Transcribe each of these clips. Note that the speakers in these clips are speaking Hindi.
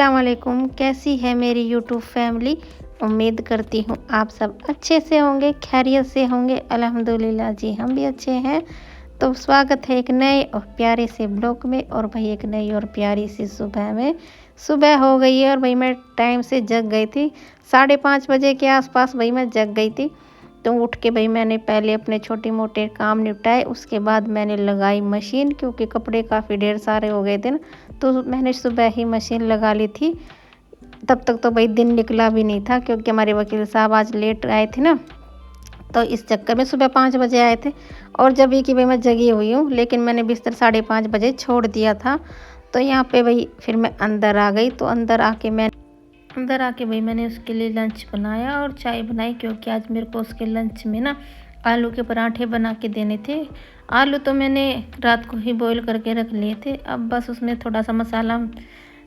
अस्सलाम वालेकुम। कैसी है मेरी यूट्यूब फैमिली। उम्मीद करती हूँ आप सब अच्छे से होंगे, खैरियत से होंगे। अल्हम्दुलिल्लाह जी हम भी अच्छे हैं। तो स्वागत है एक नए और प्यारे से ब्लॉग में। और भाई एक नई और प्यारी सी सुबह में। सुबह हो गई है और भाई मैं टाइम से जग गई थी। 5:30 बजे के आसपास भाई मैं जग गई थी। तो उठ के भाई मैंने पहले अपने छोटे मोटे काम निपटाए। उसके बाद मैंने लगाई मशीन, क्योंकि कपड़े काफ़ी ढेर सारे हो गए थे ना। तो मैंने सुबह ही मशीन लगा ली थी। तब तक तो भाई दिन निकला भी नहीं था, क्योंकि हमारे वकील साहब आज लेट आए थे ना। तो इस चक्कर में सुबह 5 बजे आए थे। और जब ये कि भाई मैं जगी हुई हूँ, लेकिन मैंने बिस्तर 5:30 बजे छोड़ दिया था। तो यहाँ पे भाई फिर मैं अंदर आ गई। तो अंदर आके भाई मैंने उसके लिए लंच बनाया और चाय बनाई, क्योंकि आज मेरे को उसके लंच में ना आलू के पराठे बना के देने थे। आलू तो मैंने रात को ही बॉईल करके रख लिए थे। अब बस उसमें थोड़ा सा मसाला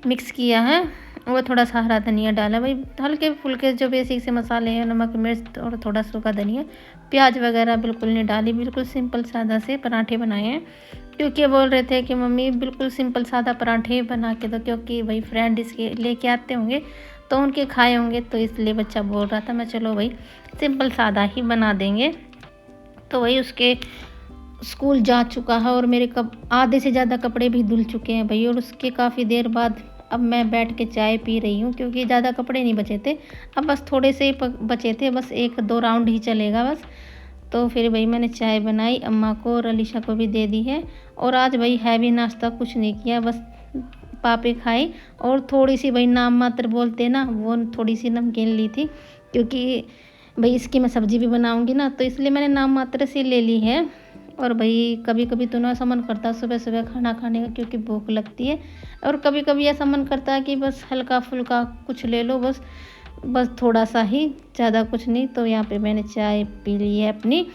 मिक्स किया है और थोड़ा सा हरा धनिया डाला। भाई हल्के फुल्के जो बेसिक से मसाले हैं, नमक मिर्च और थोड़ा सूखा धनिया, प्याज वगैरह बिल्कुल नहीं डाली। बिल्कुल सिंपल सादा से पराठे बनाए हैं, क्योंकि बोल रहे थे कि मम्मी बिल्कुल सिंपल सादा पराठे बना के दो, क्योंकि भाई फ्रेंड इसके लेके आते होंगे तो उनके खाए होंगे। तो इसलिए बच्चा बोल रहा था। मैं चलो भाई सिंपल सादा ही बना देंगे। तो वही उसके स्कूल जा चुका है और मेरे आधे से ज़्यादा कपड़े भी धुल चुके हैं भाई। और उसके काफ़ी देर बाद अब मैं बैठ के चाय पी रही हूँ, क्योंकि ज़्यादा कपड़े नहीं बचे थे। अब बस थोड़े से ही बचे थे, बस 1-2 राउंड ही चलेगा बस। तो फिर भाई मैंने चाय बनाई, अम्मा को और अलीशा को भी दे दी है। और आज भाई हैवी नाश्ता कुछ नहीं किया, बस पापे खाई। और थोड़ी सी भाई नाम मात्र बोलते ना, वो थोड़ी सी नमकीन ली थी, क्योंकि भाई इसकी मैं सब्ज़ी भी बनाऊंगी ना, तो इसलिए मैंने नाम मात्र से ले ली है। और भाई कभी कभी तो ना ऐसा मन करता है सुबह सुबह खाना खाने का, क्योंकि भूख लगती है। और कभी कभी ऐसा मन करता है कि बस हल्का फुल्का कुछ ले लो, बस थोड़ा सा ही, ज़्यादा कुछ नहीं। तो यहाँ पे मैंने चाय पी ली है अपनी।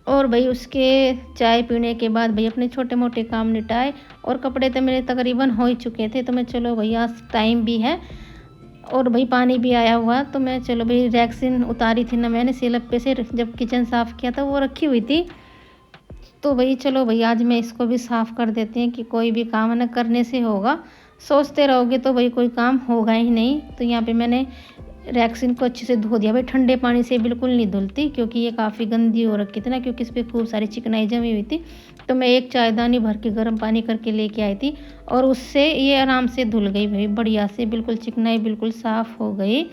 और भाई उसके चाय पीने के बाद भाई अपने छोटे मोटे काम निपटाए। और कपड़े तो मेरे तकरीबन हो ही चुके थे। तो मैं चलो भाई आज टाइम भी है और भाई पानी भी आया हुआ। तो मैं चलो भाई रैक्सीन उतारी थी ना मैंने सिलप पे से, जब किचन साफ़ किया था वो रखी हुई थी। तो भाई चलो भाई आज मैं इसको भी साफ़ कर देते हैं, कि कोई भी काम ना करने से होगा। सोचते रहोगे तो भाई कोई काम होगा ही नहीं। तो यहाँ पे मैंने रैक्सीन को अच्छे से धो दिया। भाई ठंडे पानी से बिल्कुल नहीं धुलती, क्योंकि ये काफ़ी गंदी हो रखी थी ना, क्योंकि इस पर खूब सारी चिकनाई जमी हुई थी। तो मैं एक चायदानी भर के गर्म पानी करके लेके आई थी, और उससे ये आराम से धुल गई भाई बढ़िया से, बिल्कुल चिकनाई बिल्कुल साफ़ हो गई।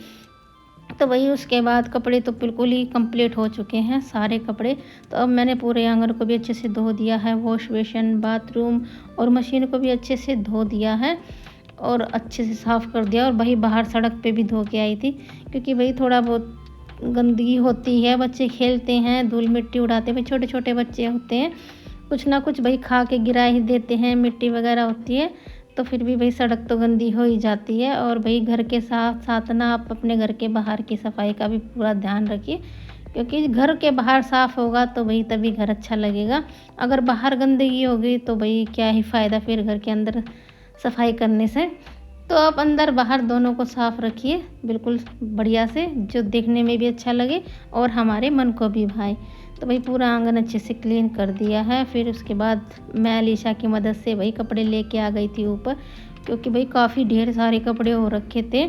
तो वही उसके बाद कपड़े तो बिल्कुल ही कंप्लीट हो चुके हैं सारे कपड़े। तो अब मैंने पूरे आंगन को भी अच्छे से धो दिया है, वॉश बेसिन, बाथरूम और मशीन को भी अच्छे से धो दिया है और अच्छे से साफ़ कर दिया। और वही बाहर सड़क पे भी धो के आई थी, क्योंकि भाई थोड़ा बहुत गंदगी होती है, बच्चे खेलते हैं, धूल मिट्टी उड़ाते हैं। भाई छोटे छोटे बच्चे होते हैं, कुछ ना कुछ भाई खा के गिरा ही देते हैं, मिट्टी वगैरह होती है। तो फिर भी भाई सड़क तो गंदी हो ही जाती है। और भाई घर के साथ साथ ना आप अपने घर के बाहर की सफाई का भी पूरा ध्यान रखिए, क्योंकि घर के बाहर साफ़ होगा तो भाई तभी घर अच्छा लगेगा। अगर बाहर गंदगी होगी तो भाई क्या ही फ़ायदा फिर घर के अंदर सफाई करने से। तो आप अंदर बाहर दोनों को साफ़ रखिए बिल्कुल बढ़िया से, जो देखने में भी अच्छा लगे और हमारे मन को भी भाए। तो भाई पूरा आंगन अच्छे से क्लीन कर दिया है। फिर उसके बाद मैं अलीशा की मदद से भाई कपड़े लेके आ गई थी ऊपर, क्योंकि भाई काफ़ी ढेर सारे कपड़े हो रखे थे।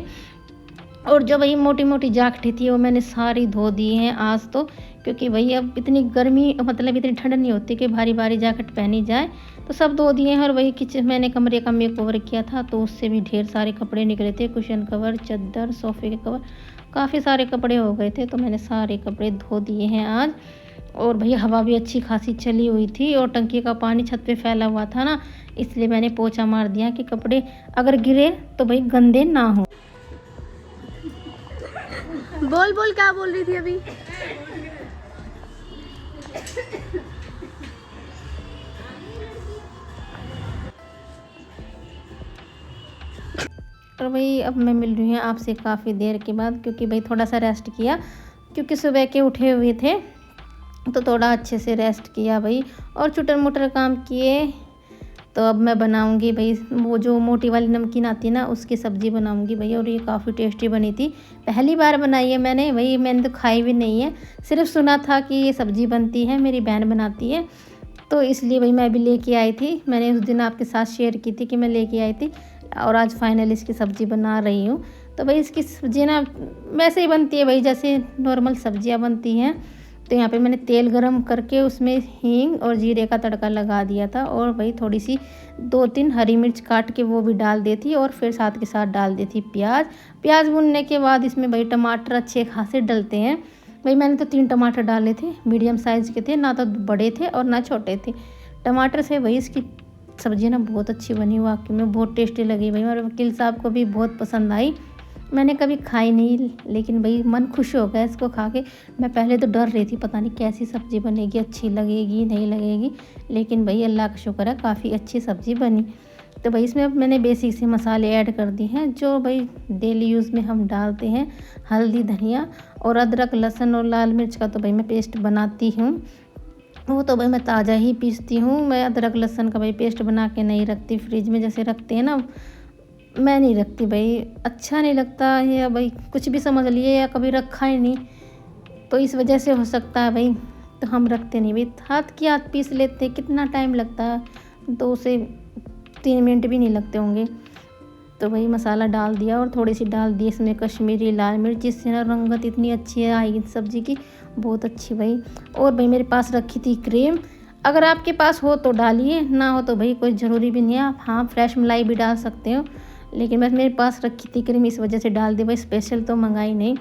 और जो भाई मोटी मोटी जैकेटें थी वो मैंने सारी धो दी हैं आज तो, क्योंकि भाई अब इतनी गर्मी मतलब इतनी ठंड नहीं होती कि भारी भारी जैकेट पहनी जाए। तो सब धो दिए हैं। और वही किचन मैंने कमरे का मेक ओवर किया था, तो उससे भी ढेर सारे कपड़े निकले थे, कुशन कवर, चादर, सोफ़े के कवर, काफ़ी सारे कपड़े हो गए थे। तो मैंने सारे कपड़े धो दिए हैं आज। और भैया हवा भी अच्छी खासी चली हुई थी, और टंकी का पानी छत पे फैला हुआ था ना, इसलिए मैंने पोछा मार दिया कि कपड़े अगर गिरे तो भाई गंदे ना हो। बोल बोल क्या बोल रही थी अभी। और भाई अब मैं मिल रही हूँ आपसे काफ़ी देर के बाद, क्योंकि भाई थोड़ा सा रेस्ट किया, क्योंकि सुबह के उठे हुए थे। तो थोड़ा अच्छे से रेस्ट किया भाई, और चुटर मुटर काम किए। तो अब मैं बनाऊंगी भाई वो जो मोटी वाली नमकीन आती है ना, उसकी सब्ज़ी बनाऊंगी भाई। और ये काफ़ी टेस्टी बनी थी, पहली बार बनाई है मैंने भाई, मैंने तो खाई भी नहीं है, सिर्फ सुना था कि ये सब्ज़ी बनती है, मेरी बहन बनाती है। तो इसलिए भाई मैं भी लेके आई थी। मैंने उस दिन आपके साथ शेयर की थी कि मैं लेके आई थी। और आज फाइनल इसकी सब्ज़ी बना रही हूँ। तो भाई इसकी सब्ज़ी ना वैसे ही बनती है भाई, जैसे नॉर्मल सब्जियाँ बनती हैं। तो यहाँ पे मैंने तेल गरम करके उसमें हींग और जीरे का तड़का लगा दिया था, और भाई थोड़ी सी 2-3 हरी मिर्च काट के वो भी डाल दी थी, और फिर साथ के साथ डाल दी थी प्याज भुनने के बाद इसमें भाई टमाटर अच्छे खासे डलते हैं। भाई मैंने तो 3 टमाटर डाले थे, मीडियम साइज़ के थे, ना तो बड़े थे और ना छोटे थे। टमाटर से भाई इसकी सब्ज़ी ना बहुत अच्छी बनी, वाकई में बहुत टेस्टी लगी भाई, और वकील साहब को भी बहुत पसंद आई। मैंने कभी खाई नहीं, लेकिन भाई मन खुश हो गया इसको खा के। मैं पहले तो डर रही थी, पता नहीं कैसी सब्ज़ी बनेगी, अच्छी लगेगी नहीं लगेगी, लेकिन भाई अल्लाह का शुक्र है काफ़ी अच्छी सब्ज़ी बनी। तो भाई इसमें अब मैंने बेसिक से मसाले ऐड कर दिए हैं जो भाई डेली यूज़ में हम डालते हैं। हल्दी, धनिया और अदरक, लहसुन और लाल मिर्च का तो भाई मैं पेस्ट बनाती हूँ, वो तो भाई मैं ताज़ा ही पीसती हूँ। मैं अदरक लहसुन का भाई पेस्ट बना के नहीं रखती फ्रिज में, जैसे रखते हैं ना, मैं नहीं रखती भाई, अच्छा नहीं लगता, या भाई कुछ भी समझ लिए, या कभी रखा ही नहीं, तो इस वजह से हो सकता है भाई, तो हम रखते नहीं भाई। हाथ की हाथ पीस लेते, कितना टाइम लगता है, 2 से 3 मिनट भी नहीं लगते होंगे। तो भाई मसाला डाल दिया, और थोड़ी सी डाल दी इसमें कश्मीरी लाल मिर्च, जिससे ना रंगत इतनी अच्छी आई सब्ज़ी की, बहुत अच्छी भाई। और भाई मेरे पास रखी थी क्रीम, अगर आपके पास हो तो डालिए, ना हो तो भाई कोई ज़रूरी भी नहीं है, आप हाँ फ्रेश मलाई भी डाल सकते हो, लेकिन मैं मेरे पास रखी थी क्रीम इस वजह से डाल दी भाई, स्पेशल तो मंगाई नहीं।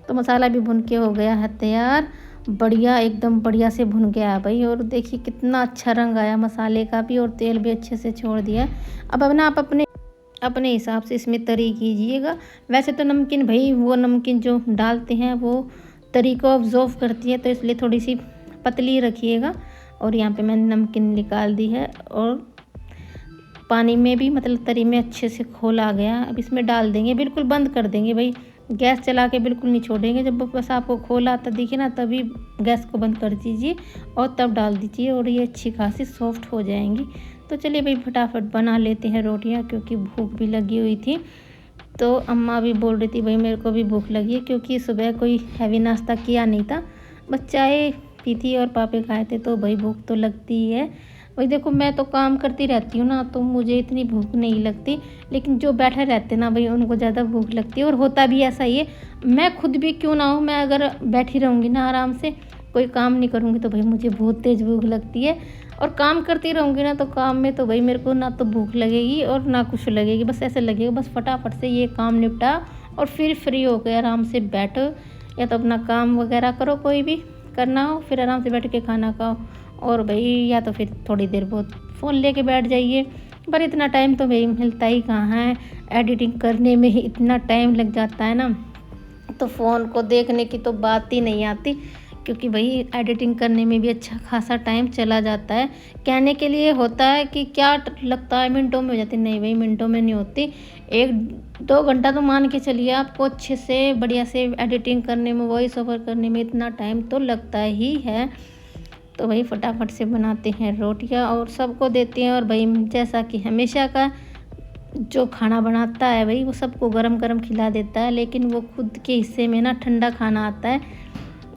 तो मसाला भी भुन के हो गया है तैयार, बढ़िया एकदम बढ़िया से भुन गया है भाई, और देखिए कितना अच्छा रंग आया मसाले का भी, और तेल भी अच्छे से छोड़ दिया। अब ना आप अपने हिसाब से इसमें तरी कीजिएगा। वैसे तो नमकीन भाई, वो नमकीन जो डालते हैं वो तरी को ऑब्जॉर्व करती है, तो इसलिए थोड़ी सी पतली रखिएगा। और यहाँ पे मैंने नमकीन निकाल दी है, और पानी में भी मतलब तरी में अच्छे से खोल आ गया। अब इसमें डाल देंगे, बिल्कुल बंद कर देंगे भाई, गैस चला के बिल्कुल नहीं छोड़ेंगे। जब बस आपको खोल आता दिखे ना, तभी गैस को बंद कर दीजिए और तब डाल दीजिए, और ये अच्छी खासी सॉफ्ट हो जाएंगी। तो चलिए भाई फटाफट बना लेते हैं रोटियां, क्योंकि भूख भी लगी हुई थी। तो अम्मा भी बोल रही थी भाई मेरे को भी भूख लगी है, क्योंकि सुबह कोई हैवी नाश्ता किया नहीं था, बस चाय पी थी और पापे खाए थे, तो भाई भूख तो लगती ही है। भाई देखो मैं तो काम करती रहती हूँ ना, तो मुझे इतनी भूख नहीं लगती, लेकिन जो बैठे रहते ना भाई उनको ज़्यादा भूख लगती है, और होता भी ऐसा ही है। मैं खुद भी क्यों ना हूँ, मैं अगर बैठी रहूँगी ना आराम से, कोई काम नहीं करूँगी, तो भाई मुझे बहुत तेज़ भूख लगती है। और काम करती रहूँगी ना, तो काम में तो भाई मेरे को ना तो भूख लगेगी और ना कुछ लगेगी, बस ऐसे लगेगा बस फटाफट से ये काम निपटा और फिर फ्री हो के आराम से बैठो, या तो अपना काम वगैरह करो, कोई भी करना हो, फिर आराम से बैठ के खाना खाओ, और भाई या तो फिर थोड़ी देर बहुत फ़ोन लेके बैठ जाइए। पर इतना टाइम तो भाई मिलता ही कहाँ है, एडिटिंग करने में ही इतना टाइम लग जाता है ना, तो फ़ोन को देखने की तो बात ही नहीं आती, क्योंकि भाई एडिटिंग करने में भी अच्छा खासा टाइम चला जाता है। कहने के लिए होता है कि क्या लगता है मिनटों में हो जाती, नहीं भाई मिनटों में नहीं होती, 1-2 घंटा तो मान के चलिए आपको अच्छे से बढ़िया से एडिटिंग करने में, वॉइस ओवर करने में इतना टाइम तो लगता ही है। तो भाई फटाफट से बनाते हैं रोटियां और सबको देते हैं। और भाई जैसा कि हमेशा का जो खाना बनाता है भाई वो सबको गरम गरम खिला देता है, लेकिन वो खुद के हिस्से में ना ठंडा खाना आता है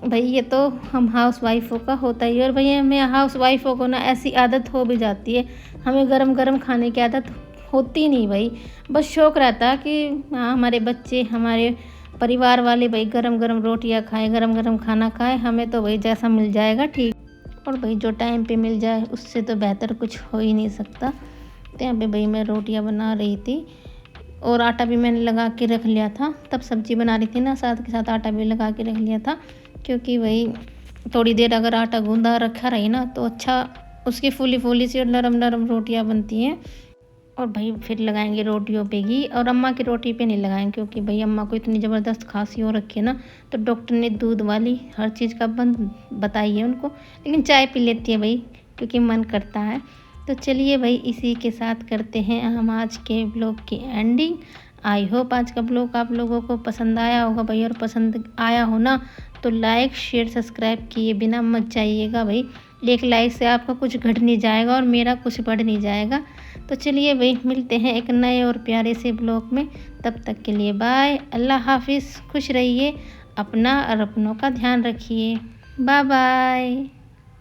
भाई, ये तो हम हाउस वाइफों का होता ही है। और भाई हमें हाउस वाइफों को ना ऐसी आदत हो भी जाती है, हमें गरम गरम खाने की आदत होती नहीं भाई, बस शौक़ रहता है कि हाँ हमारे बच्चे, हमारे परिवार वाले भाई गरम गरम रोटियां खाएं, गरम गरम खाना खाएं, हमें तो भाई जैसा मिल जाएगा ठीक, और भाई जो टाइम पे मिल जाए उससे तो बेहतर कुछ हो ही नहीं सकता। तो यहाँ पे भाई मैं रोटियां बना रही थी, और आटा भी मैंने लगा के रख लिया था, तब सब्ज़ी बना रही थी ना, साथ के साथ आटा भी लगा के रख लिया था, क्योंकि वही थोड़ी देर अगर आटा गूंदा रखा रही ना तो अच्छा उसकी फूली फूली सी और नरम नरम रोटियां बनती हैं। और भाई फिर लगाएंगे रोटियों पे घी, और अम्मा की रोटी पे नहीं लगाएंगे, क्योंकि भाई अम्मा को इतनी ज़बरदस्त खांसी हो रखी है ना, तो डॉक्टर ने दूध वाली हर चीज़ का बंद बताई है उनको, लेकिन चाय पी लेती है भाई क्योंकि मन करता है। तो चलिए भाई इसी के साथ करते हैं हम आज के ब्लॉग की एंडिंग। आई होप आज का ब्लॉग आप लोगों को पसंद आया होगा भाई, और पसंद आया हो ना तो लाइक शेयर सब्सक्राइब किए बिना मत जाइएगा भाई, एक लाइक से आपका कुछ घट नहीं जाएगा और मेरा कुछ बढ़ नहीं जाएगा। तो चलिए भाई मिलते हैं एक नए और प्यारे से ब्लॉग में, तब तक के लिए बाय, अल्लाह हाफिज़, खुश रहिए, अपना और अपनों का ध्यान रखिए, बाय बाय।